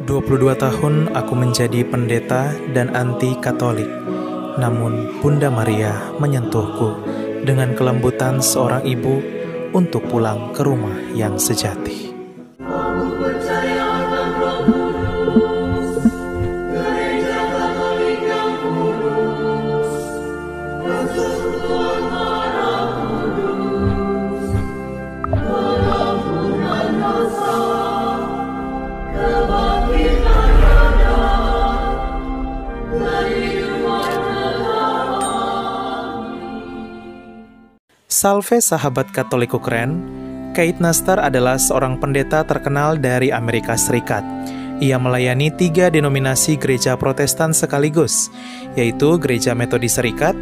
22 tahun aku menjadi pendeta dan anti-Katolik. Namun Bunda Maria menyentuhku dengan kelembutan seorang ibu untuk pulang ke rumah yang sejati. Salve sahabat Katoliku keren, Keith Nastar adalah seorang pendeta terkenal dari Amerika Serikat. Ia melayani 3 denominasi gereja Protestan sekaligus, yaitu Gereja Metodis Serikat,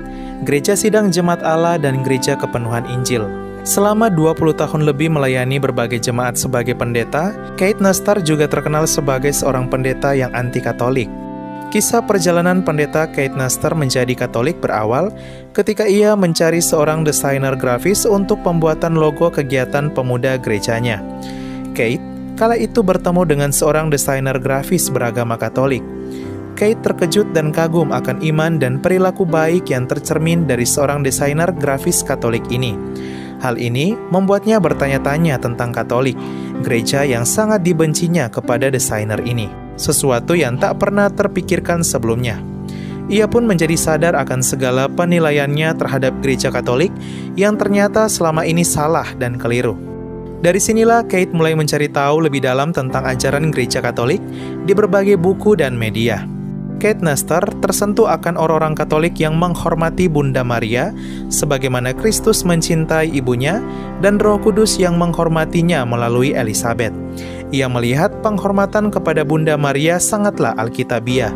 Gereja Sidang Jemaat Allah, dan Gereja Kepenuhan Injil. Selama 20 tahun lebih melayani berbagai jemaat sebagai pendeta, Keith Nastar juga terkenal sebagai seorang pendeta yang anti-Katolik. Kisah perjalanan pendeta Keith Nastar menjadi Katolik berawal ketika ia mencari seorang desainer grafis untuk pembuatan logo kegiatan pemuda gerejanya. Keith kala itu bertemu dengan seorang desainer grafis beragama Katolik. Keith terkejut dan kagum akan iman dan perilaku baik yang tercermin dari seorang desainer grafis Katolik ini. Hal ini membuatnya bertanya-tanya tentang Katolik, gereja yang sangat dibencinya kepada desainer ini. Sesuatu yang tak pernah terpikirkan sebelumnya. Ia pun menjadi sadar akan segala penilaiannya terhadap gereja Katolik yang ternyata selama ini salah dan keliru. Dari sinilah Keith mulai mencari tahu lebih dalam tentang ajaran gereja Katolik di berbagai buku dan media. Keith Nastar tersentuh akan orang-orang Katolik yang menghormati Bunda Maria sebagaimana Kristus mencintai ibunya dan Roh Kudus yang menghormatinya melalui Elizabeth. Ia melihat penghormatan kepada Bunda Maria sangatlah alkitabiah.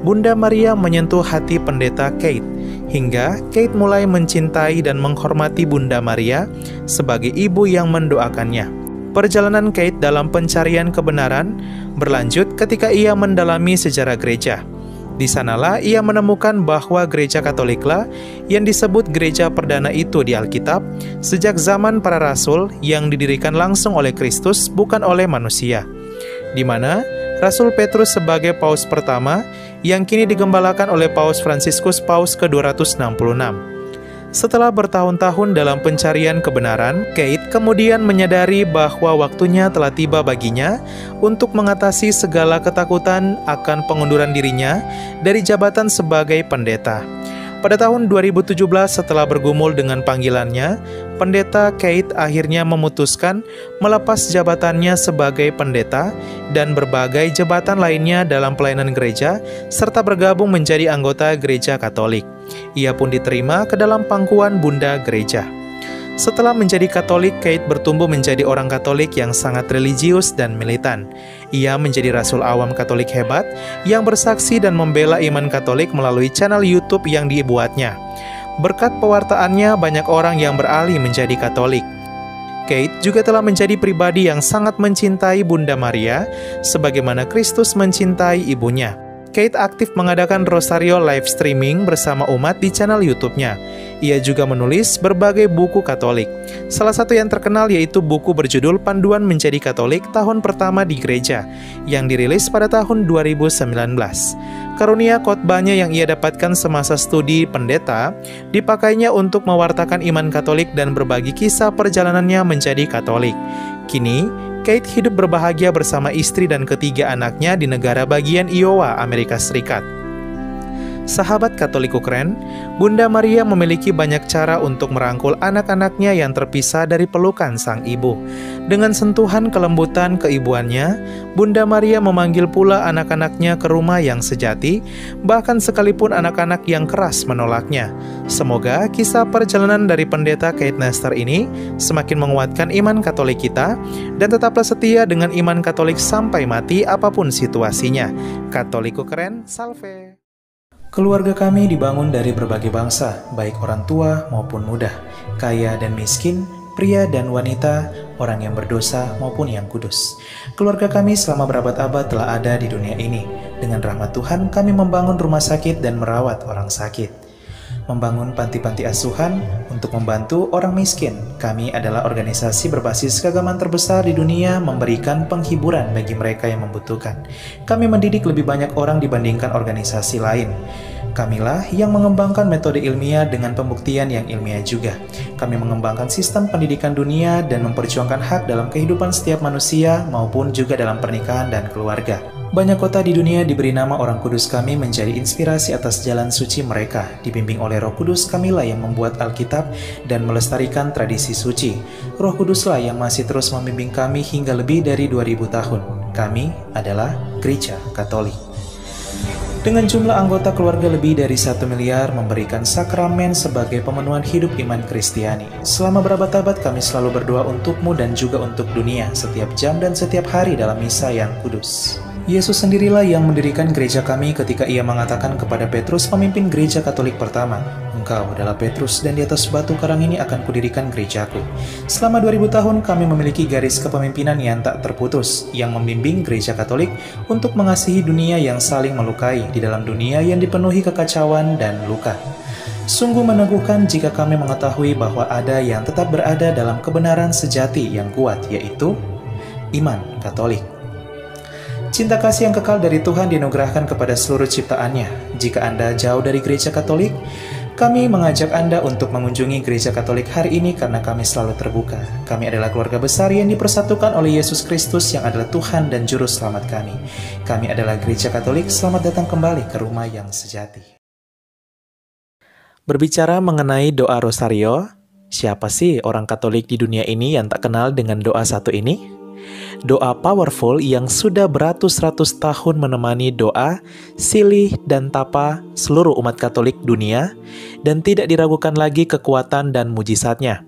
Bunda Maria menyentuh hati pendeta Keith, hingga Keith mulai mencintai dan menghormati Bunda Maria sebagai ibu yang mendoakannya. Perjalanan Keith dalam pencarian kebenaran berlanjut ketika ia mendalami sejarah gereja. Di sanalah ia menemukan bahwa gereja Katoliklah yang disebut gereja perdana itu di Alkitab sejak zaman para rasul yang didirikan langsung oleh Kristus bukan oleh manusia, di mana Rasul Petrus sebagai paus pertama yang kini digembalakan oleh Paus Fransiskus Paus ke-266. Setelah bertahun-tahun dalam pencarian kebenaran, Keith kemudian menyadari bahwa waktunya telah tiba baginya untuk mengatasi segala ketakutan akan pengunduran dirinya dari jabatan sebagai pendeta. Pada tahun 2017 setelah bergumul dengan panggilannya, pendeta Keith akhirnya memutuskan melepas jabatannya sebagai pendeta dan berbagai jabatan lainnya dalam pelayanan gereja serta bergabung menjadi anggota gereja Katolik. Ia pun diterima ke dalam pangkuan Bunda Gereja. Setelah menjadi Katolik, Keith bertumbuh menjadi orang Katolik yang sangat religius dan militan. Ia menjadi rasul awam Katolik hebat yang bersaksi dan membela iman Katolik melalui channel YouTube yang dibuatnya. Berkat pewartaannya, banyak orang yang beralih menjadi Katolik. Keith juga telah menjadi pribadi yang sangat mencintai Bunda Maria, sebagaimana Kristus mencintai ibunya. Keith aktif mengadakan Rosario live streaming bersama umat di channel YouTube-nya. Ia juga menulis berbagai buku Katolik. Salah satu yang terkenal yaitu buku berjudul Panduan Menjadi Katolik Tahun Pertama di Gereja, yang dirilis pada tahun 2019. Karunia khotbahnya yang ia dapatkan semasa studi pendeta, dipakainya untuk mewartakan iman Katolik dan berbagi kisah perjalanannya menjadi Katolik. Kini, Keith hidup berbahagia bersama istri dan ketiga anaknya di negara bagian Iowa, Amerika Serikat. Sahabat Katoliku keren, Bunda Maria memiliki banyak cara untuk merangkul anak-anaknya yang terpisah dari pelukan sang ibu. Dengan sentuhan kelembutan keibuannya, Bunda Maria memanggil pula anak-anaknya ke rumah yang sejati, bahkan sekalipun anak-anak yang keras menolaknya. Semoga kisah perjalanan dari pendeta Keith Nastar ini semakin menguatkan iman Katolik kita, dan tetaplah setia dengan iman Katolik sampai mati apapun situasinya. Katoliku keren, salve! Keluarga kami dibangun dari berbagai bangsa, baik orang tua maupun muda, kaya dan miskin, pria dan wanita, orang yang berdosa maupun yang kudus. Keluarga kami selama berabad-abad telah ada di dunia ini. Dengan rahmat Tuhan, kami membangun rumah sakit dan merawat orang sakit. membangun panti-panti asuhan untuk membantu orang miskin. Kami adalah organisasi berbasis keagamaan terbesar di dunia memberikan penghiburan bagi mereka yang membutuhkan. Kami mendidik lebih banyak orang dibandingkan organisasi lain. Kamilah yang mengembangkan metode ilmiah dengan pembuktian yang ilmiah juga. Kami mengembangkan sistem pendidikan dunia dan memperjuangkan hak dalam kehidupan setiap manusia maupun juga dalam pernikahan dan keluarga. Banyak kota di dunia diberi nama orang kudus kami menjadi inspirasi atas jalan suci mereka. Dibimbing oleh Roh Kudus, kamilah yang membuat Alkitab dan melestarikan tradisi suci. Roh Kuduslah yang masih terus membimbing kami hingga lebih dari 2000 tahun. Kami adalah Gereja Katolik. Dengan jumlah anggota keluarga lebih dari 1 miliar memberikan sakramen sebagai pemenuhan hidup iman Kristiani. Selama berabad-abad kami selalu berdoa untukmu dan juga untuk dunia setiap jam dan setiap hari dalam misa yang kudus. Yesus sendirilah yang mendirikan gereja kami ketika ia mengatakan kepada Petrus, pemimpin gereja Katolik pertama, "Engkau adalah Petrus dan di atas batu karang ini akan kudirikan gerejaku." Selama 2000 tahun kami memiliki garis kepemimpinan yang tak terputus, yang membimbing gereja Katolik untuk mengasihi dunia yang saling melukai di dalam dunia yang dipenuhi kekacauan dan luka. Sungguh meneguhkan jika kami mengetahui bahwa ada yang tetap berada dalam kebenaran sejati yang kuat, yaitu iman Katolik. Cinta kasih yang kekal dari Tuhan dianugerahkan kepada seluruh ciptaannya. Jika Anda jauh dari gereja Katolik, kami mengajak Anda untuk mengunjungi gereja Katolik hari ini karena kami selalu terbuka. Kami adalah keluarga besar yang dipersatukan oleh Yesus Kristus yang adalah Tuhan dan Juru Selamat kami. Kami adalah gereja Katolik, selamat datang kembali ke rumah yang sejati. Berbicara mengenai doa Rosario, siapa sih orang Katolik di dunia ini yang tak kenal dengan doa satu ini? Doa powerful yang sudah beratus-ratus tahun menemani doa, silih, dan tapa seluruh umat Katolik dunia dan tidak diragukan lagi kekuatan dan mujizatnya.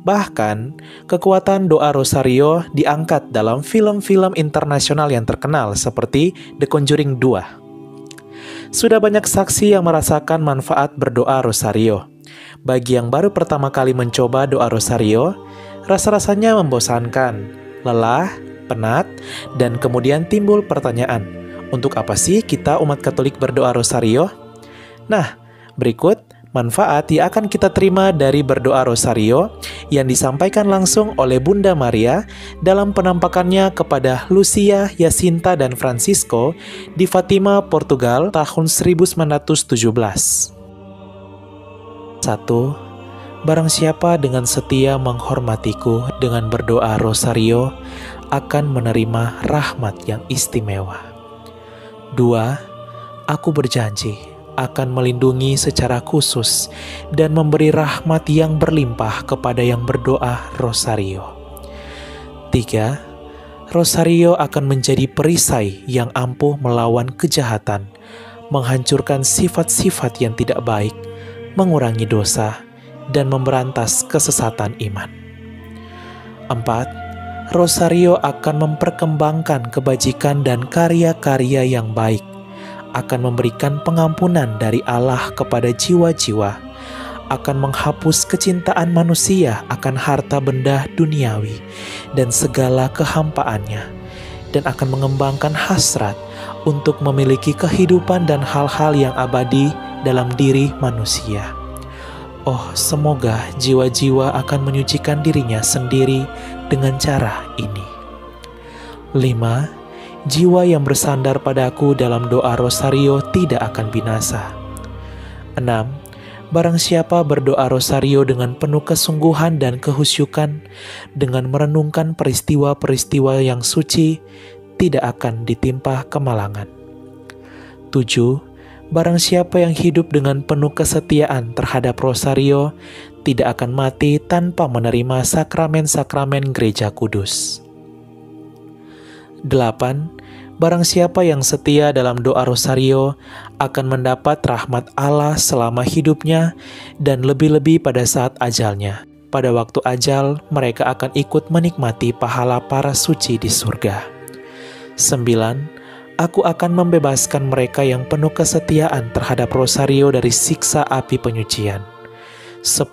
Bahkan, kekuatan doa Rosario diangkat dalam film-film internasional yang terkenal seperti The Conjuring 2. Sudah banyak saksi yang merasakan manfaat berdoa Rosario. Bagi yang baru pertama kali mencoba doa Rosario, rasa-rasanya membosankan, lelah, penat, dan kemudian timbul pertanyaan, untuk apa sih kita umat Katolik berdoa Rosario? Nah, berikut manfaat yang akan kita terima dari berdoa Rosario yang disampaikan langsung oleh Bunda Maria dalam penampakannya kepada Lucia, Jacinta, dan Francisco di Fatima, Portugal tahun 1917. 1. Barang siapa dengan setia menghormatiku dengan berdoa Rosario akan menerima rahmat yang istimewa. 2. Aku berjanji akan melindungi secara khusus dan memberi rahmat yang berlimpah kepada yang berdoa Rosario. 3. Rosario akan menjadi perisai yang ampuh melawan kejahatan, menghancurkan sifat-sifat yang tidak baik, mengurangi dosa, dan memberantas kesesatan iman. 4. Rosario akan memperkembangkan kebajikan dan karya-karya yang baik, akan memberikan pengampunan dari Allah kepada jiwa-jiwa, akan menghapus kecintaan manusia akan harta benda duniawi dan segala kehampaannya, dan akan mengembangkan hasrat untuk memiliki kehidupan dan hal-hal yang abadi dalam diri manusia. Oh, semoga jiwa-jiwa akan menyucikan dirinya sendiri dengan cara ini. 5. Jiwa yang bersandar padaku dalam doa Rosario tidak akan binasa. 6. Barang siapa berdoa Rosario dengan penuh kesungguhan dan kehusyukan, dengan merenungkan peristiwa-peristiwa yang suci, tidak akan ditimpa kemalangan. 7. Barang siapa yang hidup dengan penuh kesetiaan terhadap Rosario tidak akan mati tanpa menerima sakramen-sakramen gereja kudus. 8. Barang siapa yang setia dalam doa Rosario akan mendapat rahmat Allah selama hidupnya dan lebih-lebih pada saat ajalnya. Pada waktu ajal, mereka akan ikut menikmati pahala para suci di surga. 9. Aku akan membebaskan mereka yang penuh kesetiaan terhadap Rosario dari siksa api penyucian. 10.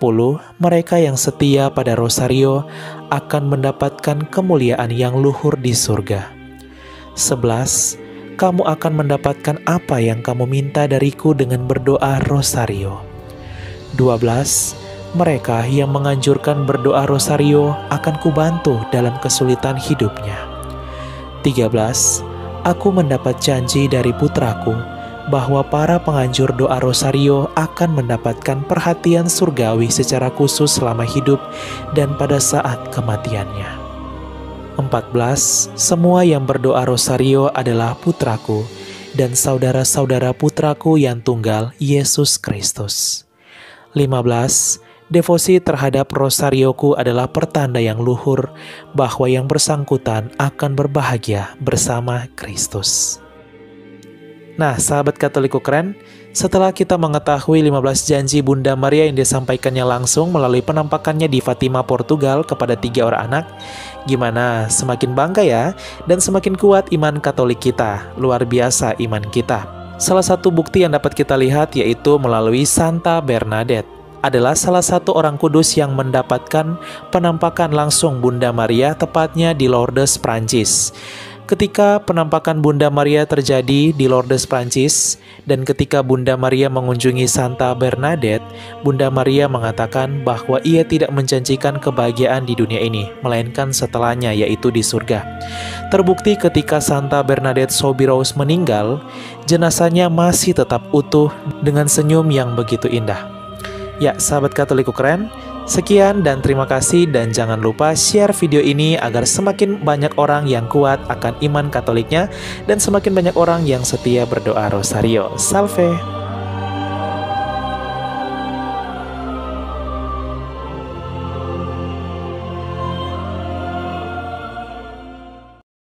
Mereka yang setia pada Rosario akan mendapatkan kemuliaan yang luhur di surga. 11. Kamu akan mendapatkan apa yang kamu minta dariku dengan berdoa Rosario. 12. Mereka yang menganjurkan berdoa rosario akan kubantu dalam kesulitan hidupnya. 13. Aku mendapat janji dari putraku bahwa para penganjur doa rosario akan mendapatkan perhatian surgawi secara khusus selama hidup dan pada saat kematiannya. 14. Semua yang berdoa rosario adalah putraku dan saudara-saudara putraku yang tunggal, Yesus Kristus. 15. Devosi terhadap rosarioku adalah pertanda yang luhur bahwa yang bersangkutan akan berbahagia bersama Kristus. Nah, sahabat Katoliku keren, setelah kita mengetahui 15 janji Bunda Maria yang disampaikannya langsung melalui penampakannya di Fatima, Portugal kepada 3 orang anak, gimana? Semakin bangga ya? Dan semakin kuat iman Katolik kita, luar biasa iman kita. Salah satu bukti yang dapat kita lihat yaitu melalui Santa Bernadette. Adalah salah satu orang kudus yang mendapatkan penampakan langsung Bunda Maria, tepatnya di Lourdes, Prancis. Ketika penampakan Bunda Maria terjadi di Lourdes, Prancis, dan ketika Bunda Maria mengunjungi Santa Bernadette, Bunda Maria mengatakan bahwa ia tidak menjanjikan kebahagiaan di dunia ini, melainkan setelahnya, yaitu di surga. Terbukti ketika Santa Bernadette Soubirous meninggal, jenazahnya masih tetap utuh dengan senyum yang begitu indah. Ya, sahabat Katoliku keren, sekian dan terima kasih, dan jangan lupa share video ini agar semakin banyak orang yang kuat akan iman Katoliknya dan semakin banyak orang yang setia berdoa rosario. Salve!